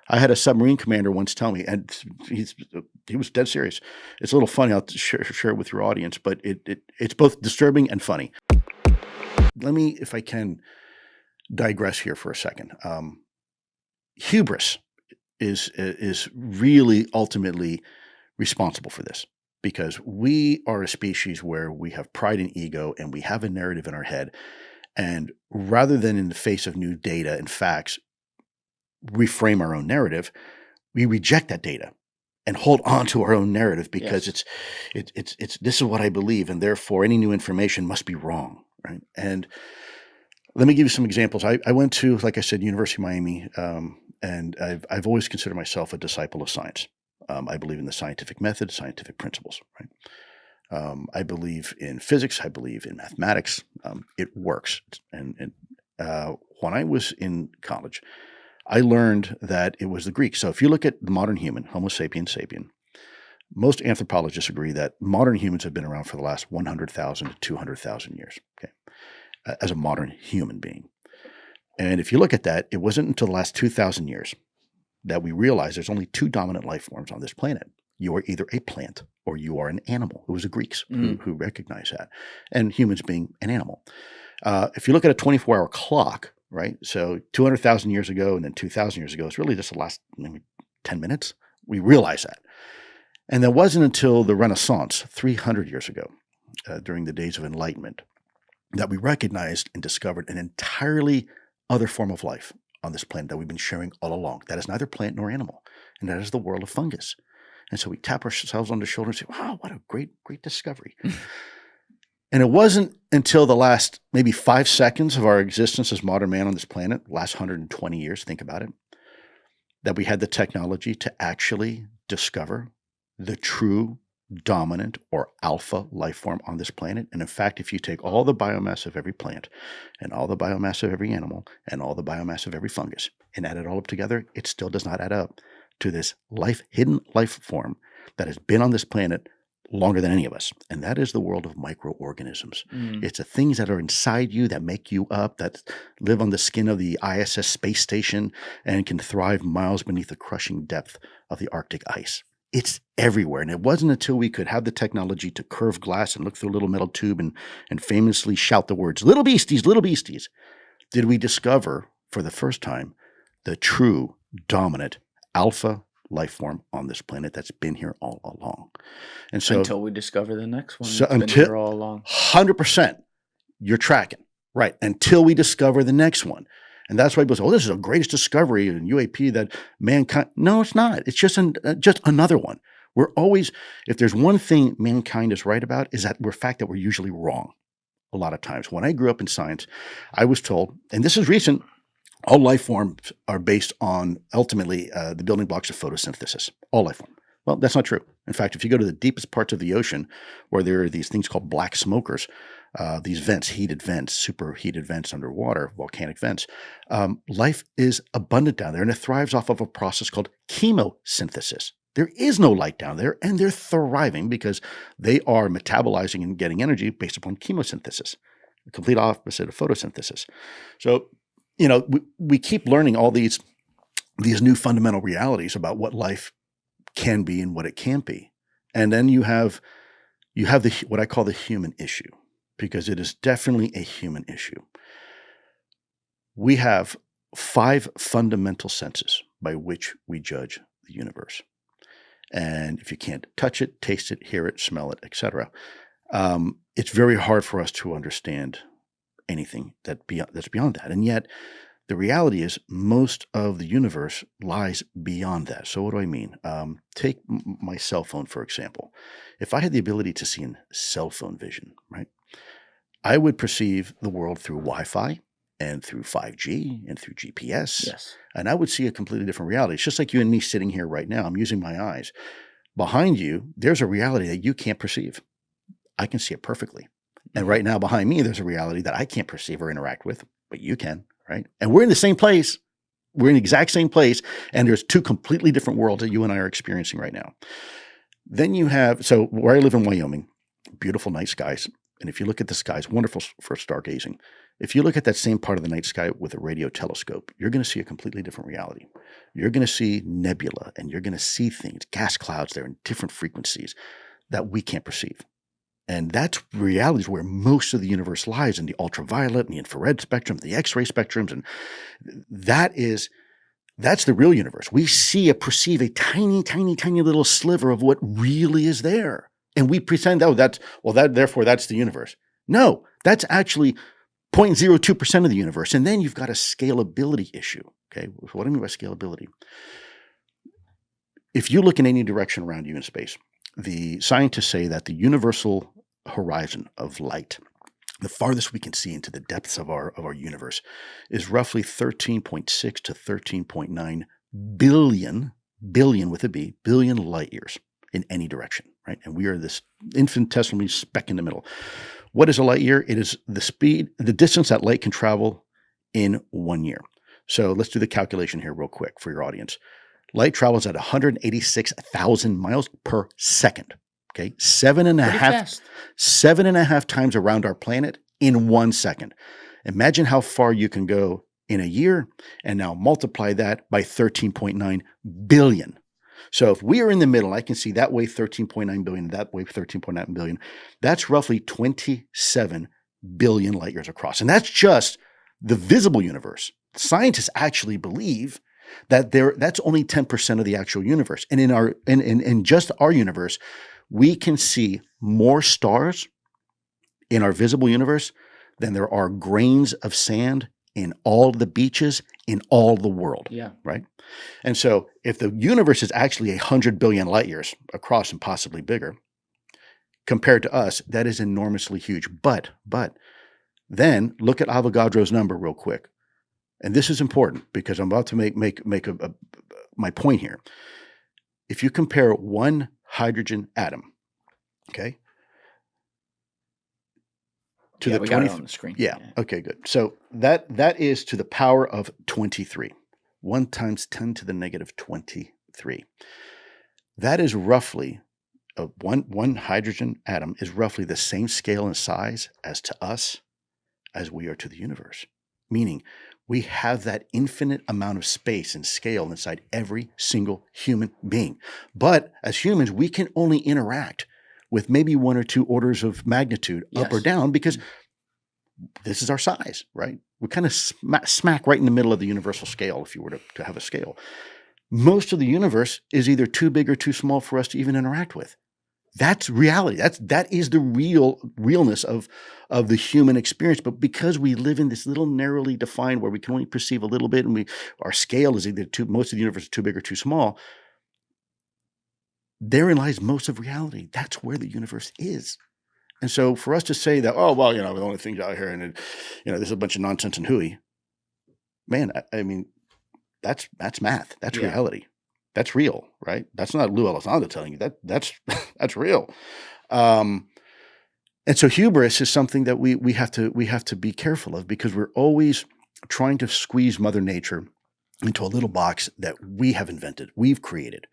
I had a submarine commander once tell me, and he was dead serious. It's a little funny. I'll share it with your audience, but it's both disturbing and funny. Let me, if I can, digress here for a second. Hubris is really ultimately responsible for this, because we are a species where we have pride and ego, and we have a narrative in our head. And rather than in the face of new data and facts, reframe our own narrative, we reject that data and hold on to our own narrative because it's this is what I believe, and therefore any new information must be wrong, right? And let me give you some examples. I went to, like I said, University of Miami, and I've always considered myself a disciple of science. I believe in the scientific method, scientific principles, right? I believe in physics. I believe in mathematics. It works. And when I was in college, I learned that it was the Greeks. So if you look at the modern human, Homo sapiens sapien, most anthropologists agree that modern humans have been around for the last 100,000 to 200,000 years, okay, as a modern human being. And if you look at that, it wasn't until the last 2,000 years that we realized there's only two dominant life forms on this planet. You are either a plant or you are an animal. It was the Greeks who recognized that, and humans being an animal. If you look at a 24-hour clock, right? So 200,000 years ago and then 2,000 years ago, it's really just the last maybe 10 minutes. We realize that. And that wasn't until the Renaissance, 300 years ago, during the days of enlightenment, that we recognized and discovered an entirely other form of life on this planet that we've been sharing all along. That is neither plant nor animal, and that is the world of fungus. And so we tap ourselves on the shoulder and say, wow, what a great discovery. And it wasn't until the last maybe 5 seconds of our existence as modern man on this planet, last 120 years, think about it, that we had the technology to actually discover the true dominant or alpha life form on this planet. And in fact, if you take all the biomass of every plant and all the biomass of every animal and all the biomass of every fungus and add it all up together, it still does not add up to this hidden life form that has been on this planet longer than any of us. And that is the world of microorganisms. It's the things that are inside you that make you up, that live on the skin of the ISS space station and can thrive miles beneath the crushing depth of the Arctic ice. It's everywhere. And it wasn't until we could have the technology to curve glass and look through a little metal tube and famously shout the words, little beasties, did we discover for the first time the true dominant alpha life form on this planet that's been here all along. And so until we discover the next one that's been here all along. 100%, you're tracking, right? Until we discover the next one. And that's why people say, oh, this is the greatest discovery in UAP that mankind. No, it's not. It's just another one. We're always, if there's one thing mankind is right about, is that we're usually wrong a lot of times. When I grew up in science, I was told, and this is recent, all life forms are based on ultimately the building blocks of photosynthesis. All life form. Well, that's not true. In fact, if you go to the deepest parts of the ocean, where there are these things called black smokers, these vents, heated vents, superheated vents underwater, volcanic vents, life is abundant down there, and it thrives off of a process called chemosynthesis. There is no light down there, and they're thriving because they are metabolizing and getting energy based upon chemosynthesis, the complete opposite of photosynthesis. So, you know, we keep learning all these new fundamental realities about what life can be and what it can't be. And then you have what I call the human issue, because it is definitely a human issue. We have 5 fundamental senses by which we judge the universe. And if you can't touch it, taste it, hear it, smell it, etc., it's very hard for us to understand anything that's beyond that. And yet, the reality is most of the universe lies beyond that. So what do I mean? Take my cell phone, for example. If I had the ability to see in cell phone vision, right, I would perceive the world through Wi-Fi and through 5G and through GPS. Yes. And I would see a completely different reality. It's just like you and me sitting here right now. I'm using my eyes. Behind you, there's a reality that you can't perceive. I can see it perfectly. And right now behind me, there's a reality that I can't perceive or interact with, but you can, right? And we're in the same place. We're in the exact same place. And there's 2 completely different worlds that you and I are experiencing right now. Then you have, so where I live in Wyoming, beautiful night skies. And if you look at the skies, wonderful for stargazing. If you look at that same part of the night sky with a radio telescope, you're going to see a completely different reality. You're going to see nebula, and you're going to see things, gas clouds there in different frequencies that we can't perceive. And that's realities where most of the universe lies, in the ultraviolet and the infrared spectrum, the X-ray spectrums. And that's the real universe. We perceive a tiny, tiny, tiny little sliver of what really is there. And we pretend, therefore that's the universe. No, that's actually 0.02% of the universe. And then you've got a scalability issue. Okay. What do I mean by scalability? If you look in any direction around you in space, the scientists say that the universal horizon of light, the farthest we can see into the depths of our universe, is roughly 13.6 to 13.9 billion with a B, billion light years in any direction, right? And we are this infinitesimally speck in the middle. What is a light year? It is the distance that light can travel in 1 year. So let's do the calculation here real quick for your audience. Light travels at 186,000 miles per second. Okay, seven and a half times around our planet in 1 second. Imagine how far you can go in a year, and now multiply that by 13.9 billion. So if we are in the middle, I can see that way 13.9 billion, that way 13.9 billion. That's roughly 27 billion light years across. And that's just the visible universe. Scientists actually believe that that's only 10% of the actual universe. And in just our universe, we can see more stars in our visible universe than there are grains of sand in all the beaches in all the world. Yeah. Right? And so if the universe is actually 100 billion light years across and possibly bigger, compared to us, that is enormously huge. But then look at Avogadro's number real quick. And this is important because I'm about to make my point here. If you compare one hydrogen atom, okay, to the 20, got it on the screen. Yeah. Okay, good. So that is to the power of 23. 1 times 10 to the negative 23. That is roughly one hydrogen atom is roughly the same scale and size as to us as we are to the universe. Meaning we have that infinite amount of space and scale inside every single human being. But as humans, we can only interact with maybe 1 or 2 orders of magnitude up or down because this is our size, right? We kind of smack right in the middle of the universal scale if you were to have a scale. Most of the universe is either too big or too small for us to even interact with. That's reality. That is the realness of the human experience. But because we live in this little narrowly defined where we can only perceive a little bit, and our scale is either most of the universe is too big or too small. Therein lies most of reality. That's where the universe is. And so for us to say that, oh well, the only things out here, and there's a bunch of nonsense and hooey, man, I mean, that's math. That's reality. That's real, right? That's not Lou Elizondo telling you that's real. And so hubris is something that we have to be careful of because we're always trying to squeeze Mother Nature into a little box that we have invented, we've created.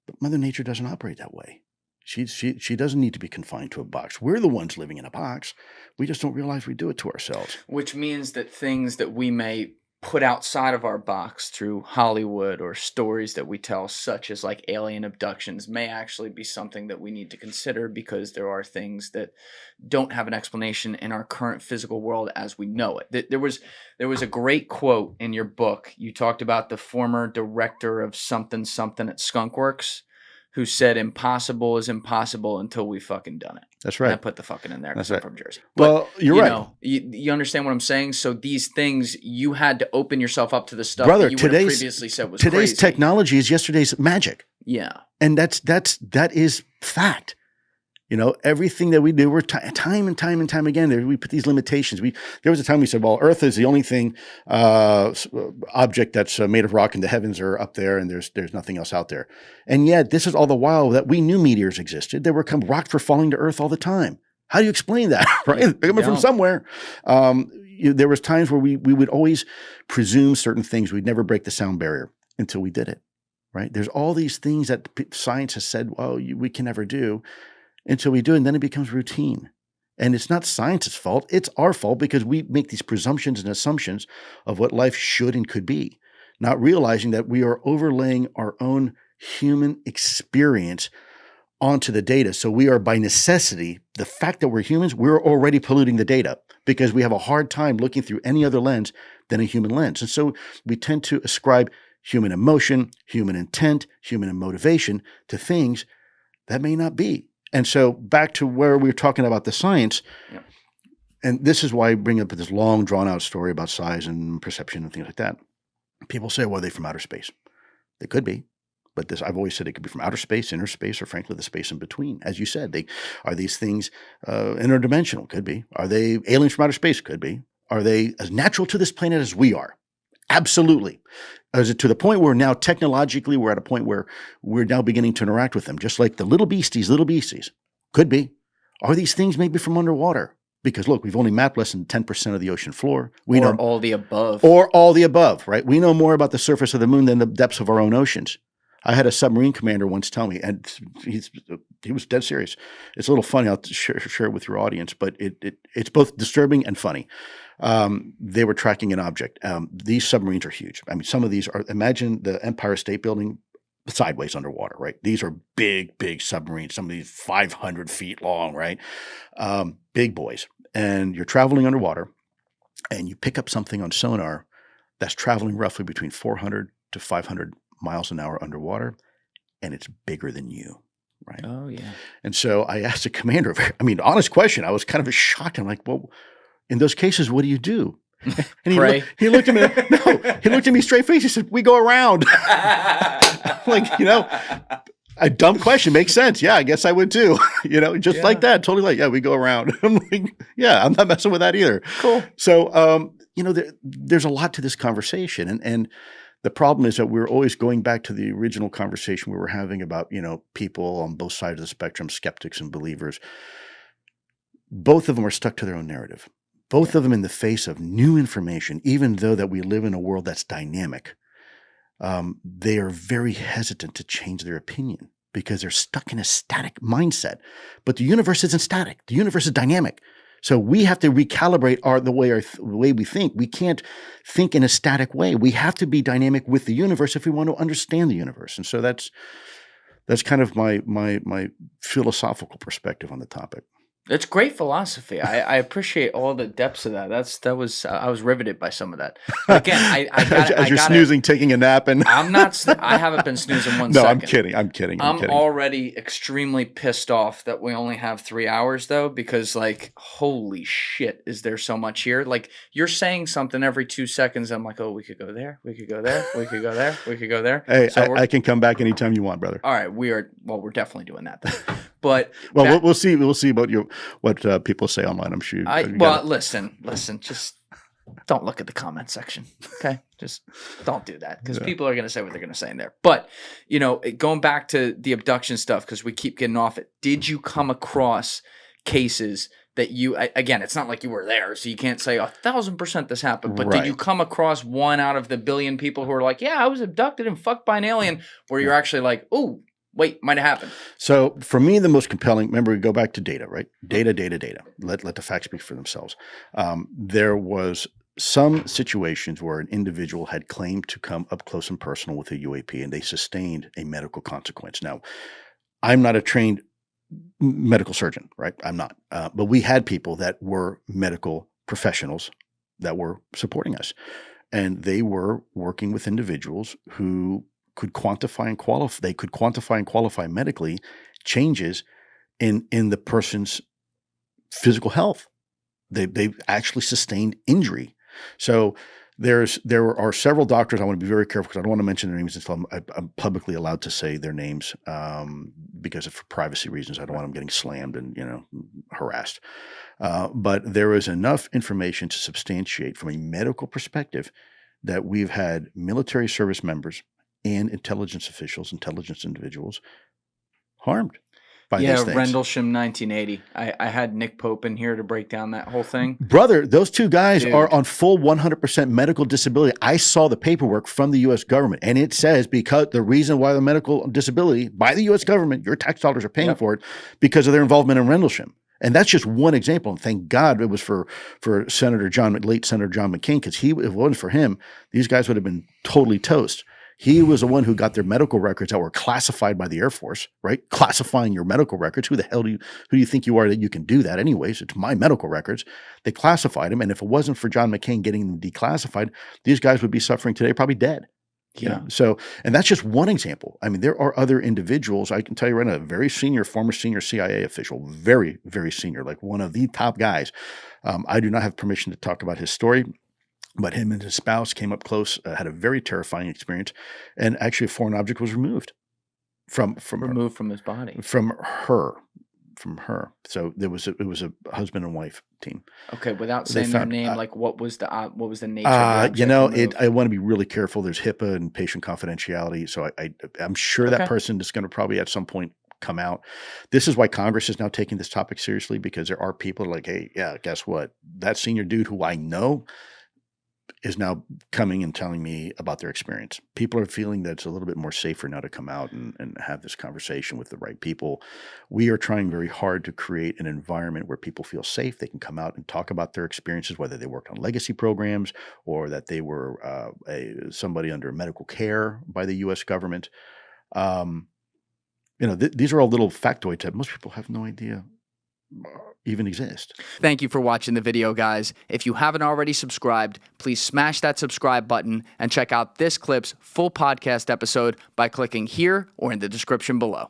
But Mother Nature doesn't operate that way. She doesn't need to be confined to a box. We're the ones living in a box. We just don't realize we do it to ourselves. Which means that things that we may put outside of our box through Hollywood or stories that we tell, such as like alien abductions, may actually be something that we need to consider because there are things that don't have an explanation in our current physical world as we know it. There was a great quote in your book. You talked about the former director of something at Skunkworks who said impossible is impossible until we fucking done it. That's right. And I put the fucking in there because I'm from Jersey. Well, you're right. You understand what I'm saying? So these things, you had to open yourself up to the stuff Brother, that you would have previously said was today's crazy. technology is yesterday's magic. Yeah. And that is fact. Everything that we do, we're time and time again. We put these limitations. There was a time we said, well, Earth is the only thing, object that's made of rock, and the heavens are up there, and there's nothing else out there. And yet, this is all the while that we knew meteors existed. Rocks were falling to Earth all the time. How do you explain that? Right? They're coming from somewhere. There was times where we would always presume certain things. We'd never break the sound barrier until we did it. Right? There's all these things that science has said, well, we can never do. Until we do, and then it becomes routine. And it's not science's fault. It's our fault because we make these presumptions and assumptions of what life should and could be, not realizing that we are overlaying our own human experience onto the data. So we are, by necessity, the fact that we're humans, we're already polluting the data because we have a hard time looking through any other lens than a human lens. And so we tend to ascribe human emotion, human intent, human motivation to things that may not be. And so back to where we were talking about the science, Yeah. and this is why I bring up this long, drawn-out story about size and perception and things like that. People say, well, are they from outer space? They could be. But this, I've always said it could be from outer space, inner space, or frankly, the space in between. As you said, are these things interdimensional? Could be. Are they aliens from outer space? Could be. Are they as natural to this planet as we are? Absolutely. Is it to the point where now technologically we're at a point where we're now beginning to interact with them, just like the little beasties? Could be. Are these things maybe from underwater? Because look, we've only mapped less than 10% of the ocean floor. We know all the above. Or all the above, right? We know more about the surface of the moon than the depths of our own oceans. I had a submarine commander once tell me, and he was dead serious. It's a little funny. I'll share it with your audience, but it's both disturbing and funny. They were tracking an object. These submarines are huge. I mean, some of these are, imagine the Empire State Building sideways underwater, right? These are big, big submarines. Some of these 500 feet long, right? Big boys. And you're traveling underwater, and you pick up something on sonar that's traveling roughly between 400 to 500 miles an hour underwater, and it's bigger than you, right? Oh, yeah. And so I asked the commander, honest question. I was kind of shocked. I'm like, well, in those cases, what do you do? And he looked at me, he looked at me straight face. He said, we go around. Like, a dumb question makes sense. Yeah, I guess I would too. Just like that. Totally like, yeah, we go around. I'm like, yeah, I'm not messing with that either. Cool. So, there's a lot to this conversation. And the problem is that we're always going back to the original conversation we were having about, people on both sides of the spectrum, skeptics and believers. Both of them are stuck to their own narrative. Both of them in the face of new information, even though that we live in a world that's dynamic. They are very hesitant to change their opinion because they're stuck in a static mindset. But the universe isn't static. The universe is dynamic. So we have to recalibrate the way we think. We can't think in a static way. We have to be dynamic with the universe if we want to understand the universe. And so that's kind of my philosophical perspective on the topic. It's great philosophy. I appreciate all the depths of that. I was riveted by some of that. But again, as you're snoozing, taking a nap, and I'm not. I haven't been snoozing one no, second. I'm kidding. I'm already extremely pissed off that we only have 3 hours though, because holy shit, is there so much here? Like, you're saying something every 2 seconds. I'm like, oh, we could go there, we could go there, we could go there, we could go there. Hey, so I can come back anytime you want, brother. All right, we're definitely doing that then. But we'll see about what people say online. I'm sure. Listen, just don't look at the comment section. Okay, just don't do that, because people are going to say what they're going to say in there. But going back to the abduction stuff, because we keep getting off it. Did you come across cases that again, it's not like you were there, so you can't say 1,000% this happened. But did you come across one out of the billion people who are like, yeah, I was abducted and fucked by an alien, where you're actually like, ooh, wait, might have happened? So for me, the most compelling, remember, we go back to data, right? Data. Let the facts speak for themselves. There was some situations where an individual had claimed to come up close and personal with a UAP, and they sustained a medical consequence. Now, I'm not a trained medical surgeon, right? I'm not. But we had people that were medical professionals that were supporting us. And they were working with individuals who could quantify and qualify. They could quantify and qualify medically changes in the person's physical health. They actually sustained injury. So there are several doctors. I want to be very careful because I don't want to mention their names until I'm publicly allowed to say their names, because for privacy reasons, I don't want them getting slammed and harassed. But there is enough information to substantiate from a medical perspective that we've had military service members and intelligence officials, intelligence individuals harmed by these things. Rendlesham 1980. I had Nick Pope in here to break down that whole thing. Brother, those two guys are on full 100% medical disability. I saw the paperwork from the U.S. government, and it says because the reason why the medical disability by the U.S. government, your tax dollars are paying for it, because of their involvement in Rendlesham. And that's just one example. And thank God it was for late Senator John McCain, because if it wasn't for him, these guys would have been totally toast. He was the one who got their medical records that were classified by the Air Force, right? Classifying your medical records. Who do you think you are that you can do that anyways? It's my medical records. They classified them. And if it wasn't for John McCain getting them declassified, these guys would be suffering today, probably dead. Yeah. So, and that's just one example. I mean, there are other individuals. I can tell you right now, a very former senior CIA official, very, very senior, like one of the top guys. I do not have permission to talk about his story, but him and his spouse came up close, had a very terrifying experience, and actually a foreign object was removed from his body. From her. So it was a husband and wife team. Okay, without saying their name, like what was the nature of the object? I want to be really careful. There's HIPAA and patient confidentiality. So I'm sure that person is going to probably at some point come out. This is why Congress is now taking this topic seriously, because there are people like, hey, yeah, guess what? That senior dude who I know is now coming and telling me about their experience. People are feeling that it's a little bit more safer now to come out and have this conversation with the right people. We are trying very hard to create an environment where people feel safe. They can come out and talk about their experiences, whether they worked on legacy programs or that they were somebody under medical care by the U.S. government. These are all little factoids that most people have no idea even exist. Thank you for watching the video, guys. If you haven't already subscribed, please smash that subscribe button and check out this clip's full podcast episode by clicking here or in the description below.